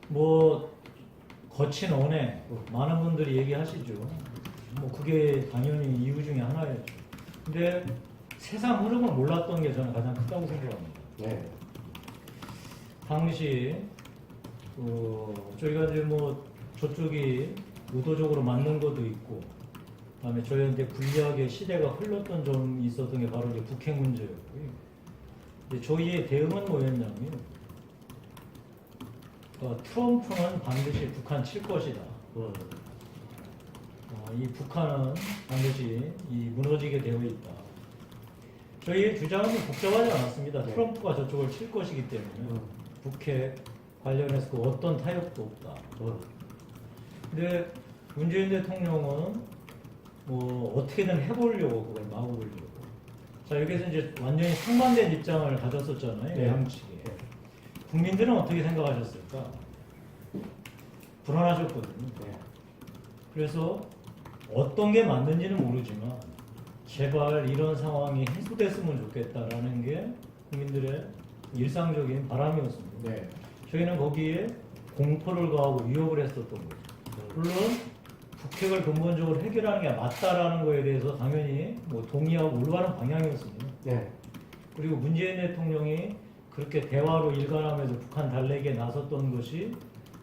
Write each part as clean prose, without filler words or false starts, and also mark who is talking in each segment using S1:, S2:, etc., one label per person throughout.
S1: 뭐 거친 언행 많은 분들이 얘기하시죠. 뭐 그게 당연히 이유 중에 하나였죠. 근데 세상 흐름을 몰랐던 게 저는 가장 크다고 생각합니다.
S2: 네.
S1: 당시 저희가 이제 뭐 저쪽이 의도적으로 만든 것도 있고, 그다음에 저희한테 불리하게 시대가 흘렀던 점이 있었던 게 바로 이제 북핵 문제였고요. 이제 저희의 대응은 뭐였냐면, 트럼프는 반드시 북한 칠 것이다. 이 북한은 반드시 무너지게 되어 있다. 저희의 주장은 복잡하지 않았습니다.
S2: 네.
S1: 트럼프가 저쪽을 칠 것이기 때문에 북핵 관련해서 그 어떤 타협도 없다. 근데 문재인 대통령은 뭐 어떻게든 해보려고 그걸 막으려고. 자, 여기서 이제 완전히 상반된 입장을 가졌었잖아요.
S2: 네.
S1: 양측에. 국민들은 어떻게 생각하셨을까? 불안하셨거든요.
S2: 네.
S1: 그래서 어떤 게 맞는지는 모르지만 제발 이런 상황이 해소됐으면 좋겠다라는 게 국민들의 일상적인 바람이었습니다.
S2: 네.
S1: 저희는 거기에 공포를 가하고 위협을 했었던 거죠. 물론 북핵을 근본적으로 해결하는 게 맞다라는 거에 대해서 당연히 뭐 동의하고 올바른 방향이었습니다.
S2: 네.
S1: 그리고 문재인 대통령이 그렇게 대화로 일관하면서 북한 달래기에 나섰던 것이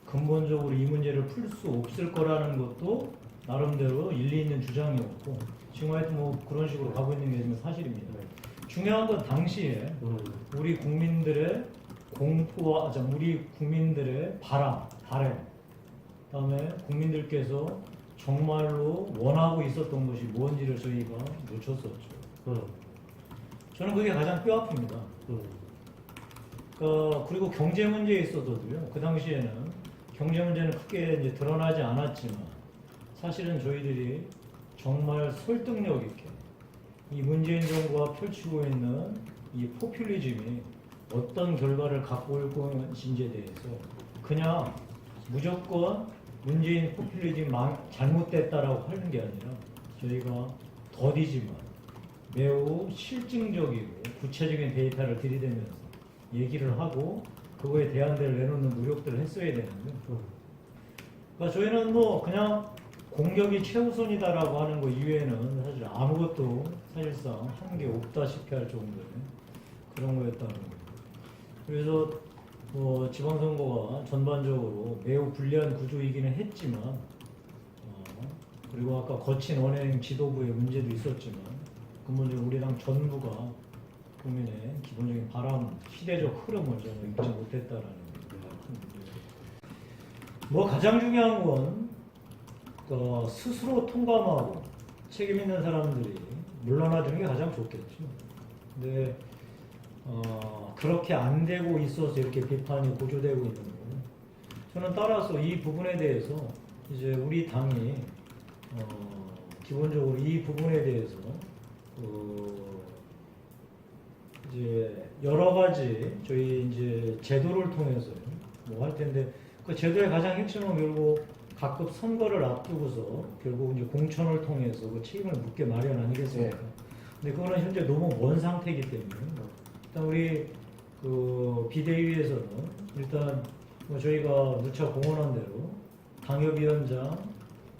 S1: 근본적으로 이 문제를 풀 수 없을 거라는 것도 나름대로 일리 있는 주장이었고, 지금 하여튼 뭐 그런 식으로 가고 있는 게 사실입니다. 중요한 건 당시에 우리 국민들의 공포와 우리 국민들의 바람, 그다음에 국민들께서 정말로 원하고 있었던 것이 뭔지를 저희가 놓쳤었죠. 저는 그게 가장 뼈아픕니다. 그리고 경제 문제에 있어서도요. 그 당시에는 경제 문제는 크게 이제 드러나지 않았지만 사실은 저희들이 정말 설득력 있게 이 문재인 정부가 펼치고 있는 이 포퓰리즘이 어떤 결과를 갖고 올 것인지에 대해서 그냥 무조건 문재인 포퓰리즘 잘못됐다라고 하는 게 아니라 저희가 더디지만 매우 실증적이고 구체적인 데이터를 들이대면서 얘기를 하고 그거에 대안들을 내놓는 노력들을 했어야 되는데, 그러니까 저희는 뭐 그냥 공격이 최우선이다라고 하는 거 이외에는 사실 아무것도 사실상 한 게 없다시피 할 정도의 그런 거였다는 거예요. 그래서 뭐 지방선거가 전반적으로 매우 불리한 구조이기는 했지만, 그리고 아까 거친 언행 지도부의 문제도 있었지만, 근본적으로 우리 당 전부가 국민의 기본적인 바람, 시대적 흐름을 저는 읽지 못했다라는 문제예요. 뭐 가장 중요한 건 스스로 통감하고 책임 있는 사람들이 물러나주는 게 가장 좋겠죠. 근데 그렇게 안 되고 있어서 이렇게 비판이 고조되고 있는 거고, 저는 따라서 이 부분에 대해서 이제 우리 당이 기본적으로 이 부분에 대해서 이제 여러 가지 저희 이제 제도를 통해서 뭐 할 텐데, 그 제도의 가장 핵심은 결국 각급 선거를 앞두고서 결국 이제 공천을 통해서 그 책임을 묻게 마련 아니겠습니까?
S2: 네.
S1: 근데 그거는 현재 너무 먼 상태이기 때문에 일단 우리 그 비대위에서는 일단 뭐 저희가 누차 공언한 대로 당협위원장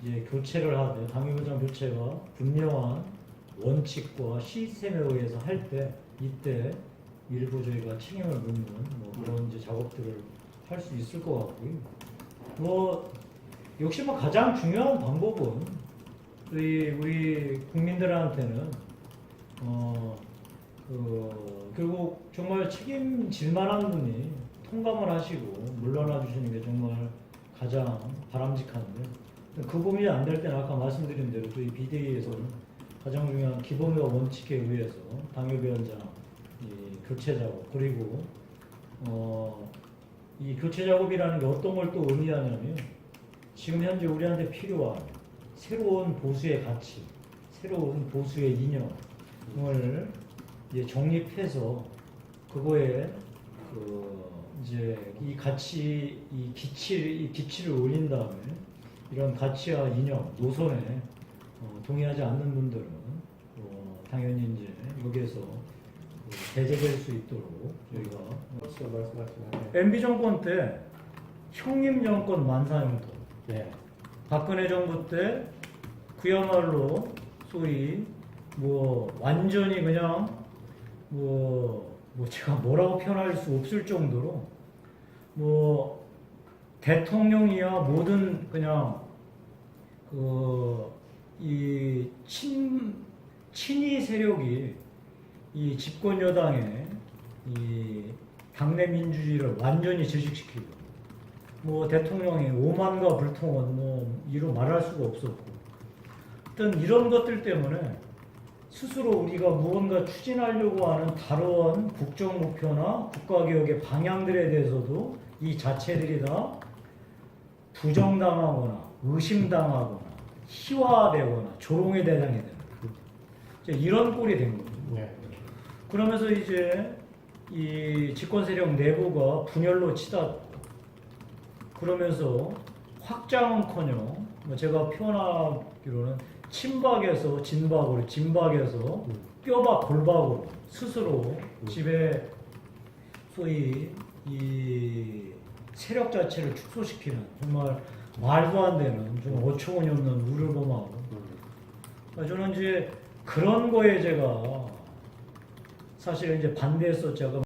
S1: 이제 교체를 하되, 당협위원장 교체가 분명한 원칙과 시스템에 의해서 할 때 이때 일부 저희가 책임을 묻는 뭐 그런 이제 작업들을 할 수 있을 것 같고요. 뭐 역시 뭐 가장 중요한 방법은 우리 국민들한테는 결국 정말 책임질 만한 분이 통감을 하시고 물러나 주시는 게 정말 가장 바람직한데, 그 부분이 안 될 때는 아까 말씀드린 대로 저희 비대위에서는 가장 중요한 기본과 원칙에 의해서 당협위원장 교체 작업, 그리고 이 교체 작업이라는 게 어떤 걸 또 의미하냐면 지금 현재 우리한테 필요한 새로운 보수의 가치, 새로운 보수의 이념을 이제 정립해서 그거에 이제 이 가치, 이 기치를 올린 다음에 이런 가치와 이념, 노선에 동의하지 않는 분들은 당연히 이제 여기에서 배제될 수 있도록 저희가
S2: 그렇죠, 말씀하시면.
S1: MB 정권 때 형님 정권 만사형통.
S2: 네.
S1: 박근혜 정부 때 그야말로 소위 뭐 완전히 그냥 뭐 제가 뭐라고 표현할 수 없을 정도로 뭐 대통령이야 모든 그냥 이 친위 세력이 이 집권 여당의 이 당내 민주주의를 완전히 질식시키고 뭐 대통령이 오만과 불통은 뭐 이루 말할 수가 없었고 어떤 이런 것들 때문에 스스로 우리가 무언가 추진하려고 하는 다른 국정 목표나 국가개혁의 방향들에 대해서도 이 자체들이 다 부정당하거나 의심당하거나 희화되거나 조롱의 대상이 되는 이제 이런 꼴이 된 겁니다.
S2: 네.
S1: 그러면서 이제 이 집권 세력 내부가 분열로 치닫고 그러면서 확장은커녕 뭐 제가 표현하기로는 친박에서 진박으로 진박에서 뼈박 골박으로 스스로 집에 소위 이 세력 자체를 축소시키는 정말 말도 안 되는 좀 어처구니 없는 우를 범하고 저는 이제 그런 거에 제가 사실 이제 반대했었죠.